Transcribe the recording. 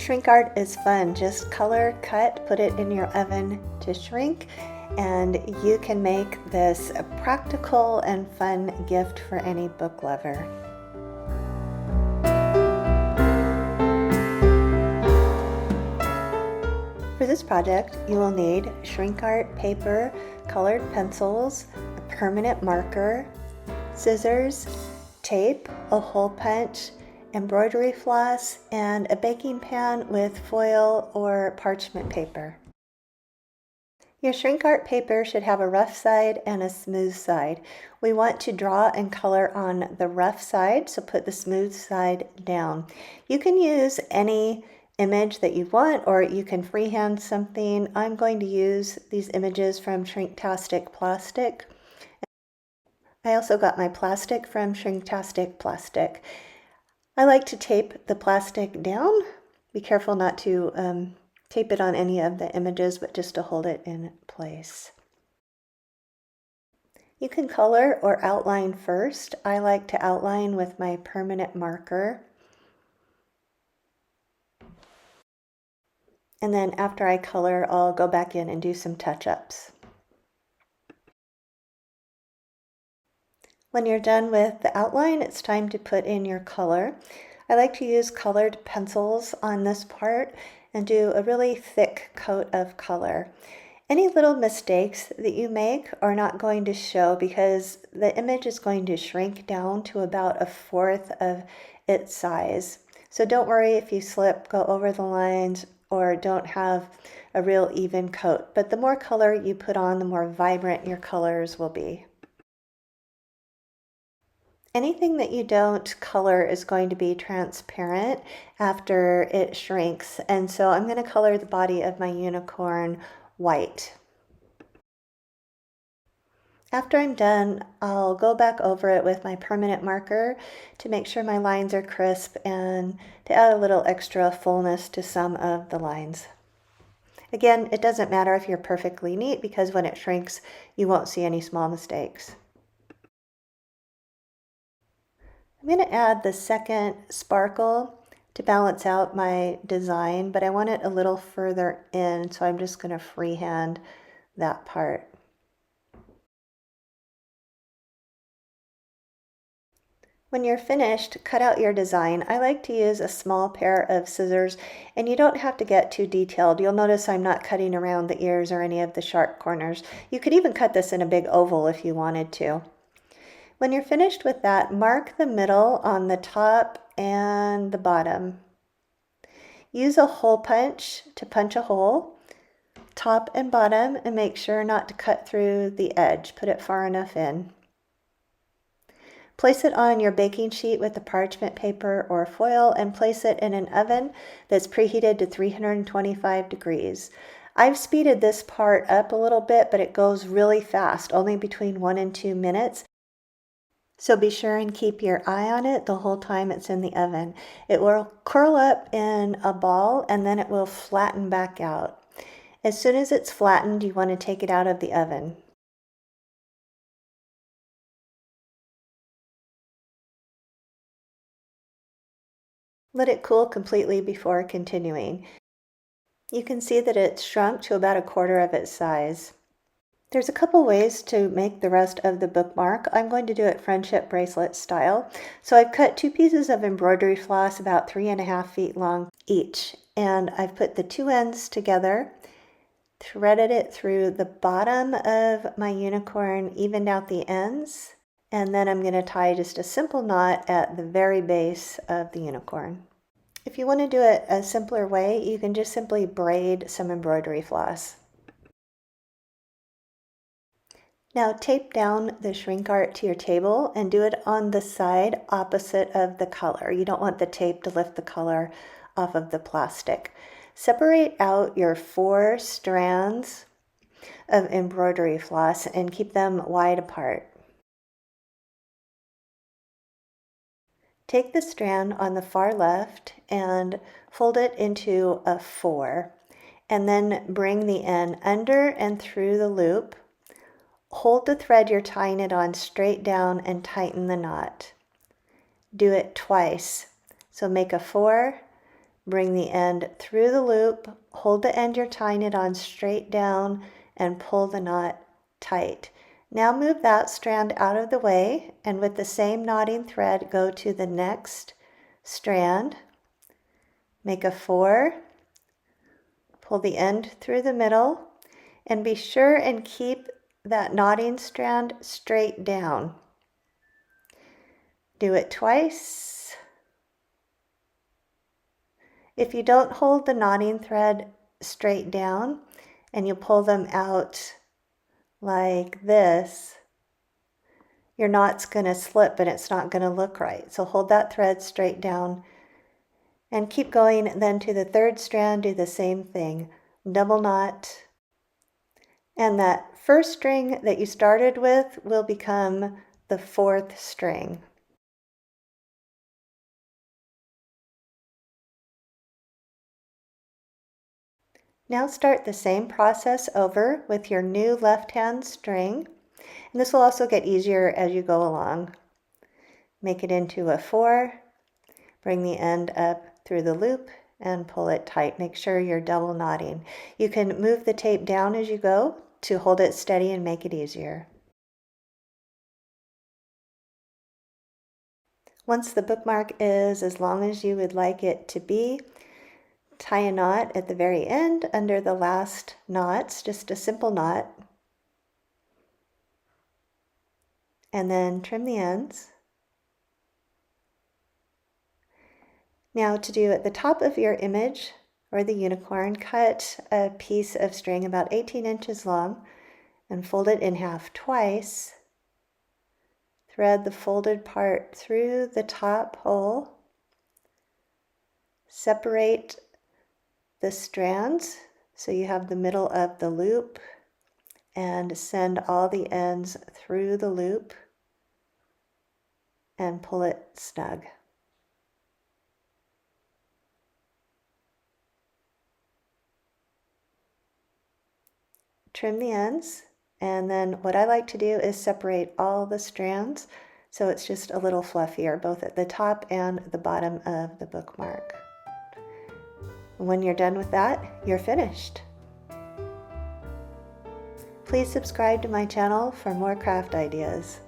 Shrink art is fun. Just color, cut, put it in your oven to shrink, and you can make this a practical and fun gift for any book lover. For this project, you will need shrink art paper, colored pencils, a permanent marker, scissors, tape, a hole punch, embroidery floss, and a baking pan with foil or parchment paper. Your shrink art paper should have a rough side and a smooth side. We want to draw and color on the rough side, so put the smooth side down. You can use any image that you want, or you can freehand something. I'm going to use these images from Shrinktastic Plastic. I also got my plastic from Shrinktastic Plastic. I like to tape the plastic down. Be careful not to tape it on any of the images, but just to hold it in place. You can color or outline first. I like to outline with my permanent marker. And then after I color, I'll go back in and do some touch-ups. When you're done with the outline, it's time to put in your color. I like to use colored pencils on this part and do a really thick coat of color. Any little mistakes that you make are not going to show because the image is going to shrink down to about 1/4 of its size. So don't worry if you slip, go over the lines, or don't have a real even coat. But the more color you put on, the more vibrant your colors will be. Anything that you don't color is going to be transparent after it shrinks, and so I'm going to color the body of my unicorn white. After I'm done, I'll go back over it with my permanent marker to make sure my lines are crisp and to add a little extra fullness to some of the lines. Again, it doesn't matter if you're perfectly neat because when it shrinks, you won't see any small mistakes. I'm going to add the second sparkle to balance out my design, but I want it a little further in, so I'm just going to freehand that part. When you're finished, cut out your design. I like to use a small pair of scissors, and you don't have to get too detailed. You'll notice I'm not cutting around the ears or any of the sharp corners. You could even cut this in a big oval if you wanted to. When you're finished with that, mark the middle on the top and the bottom. Use a hole punch to punch a hole, top and bottom, and make sure not to cut through the edge. Put it far enough in. Place it on your baking sheet with the parchment paper or foil and place it in an oven that's preheated to 325 degrees. I've speeded this part up a little bit, but it goes really fast, only between 1 and 2 minutes. So be sure and keep your eye on it the whole time it's in the oven. It will curl up in a ball and then it will flatten back out. As soon as it's flattened, you want to take it out of the oven. Let it cool completely before continuing. You can see that it's shrunk to about 1/4 of its size. There's a couple ways to make the rest of the bookmark. I'm going to do it friendship bracelet style. So I've cut 2 pieces of embroidery floss about 3.5 feet long each, and I've put the 2 ends together, threaded it through the bottom of my unicorn, evened out the ends, and then I'm going to tie just a simple knot at the very base of the unicorn. If you want to do it a simpler way, you can just simply braid some embroidery floss. Now tape down the shrink art to your table and do it on the side opposite of the color. You don't want the tape to lift the color off of the plastic. Separate out your 4 strands of embroidery floss and keep them wide apart. Take the strand on the far left and fold it into a 4, and then bring the end under and through the loop. Hold the thread you're tying it on straight down and tighten the knot. Do it twice. So make a 4, Bring the end through the loop, hold the end you're tying it on straight down, and pull the knot tight. Now move that strand out of the way, and with the same knotting thread, go to the next strand. Make a 4, pull the end through the middle, and be sure and keep that knotting strand straight down. Do it twice. If you don't hold the knotting thread straight down and you pull them out like this, your knot's going to slip and it's not going to look right. So hold that thread straight down and keep going. Then to the third strand, do the same thing. Double knot. And that first string that you started with will become the 4th string. Now start the same process over with your new left-hand string. And this will also get easier as you go along. Make it into a 4, bring the end up through the loop and pull it tight. Make sure you're double knotting. You can move the tape down as you go to hold it steady and make it easier. Once the bookmark is as long as you would like it to be, tie a knot at the very end under the last knots, just a simple knot, and then trim the ends. Now to do at the top of your image or the unicorn, cut a piece of string about 18 inches long and fold it in half twice. Thread the folded part through the top hole. Separate the strands so you have the middle of the loop, and send all the ends through the loop and pull it snug. Trim the ends, and then what I like to do is separate all the strands so it's just a little fluffier both at the top and the bottom of the bookmark. When you're done with that, you're finished. Please subscribe to my channel for more craft ideas.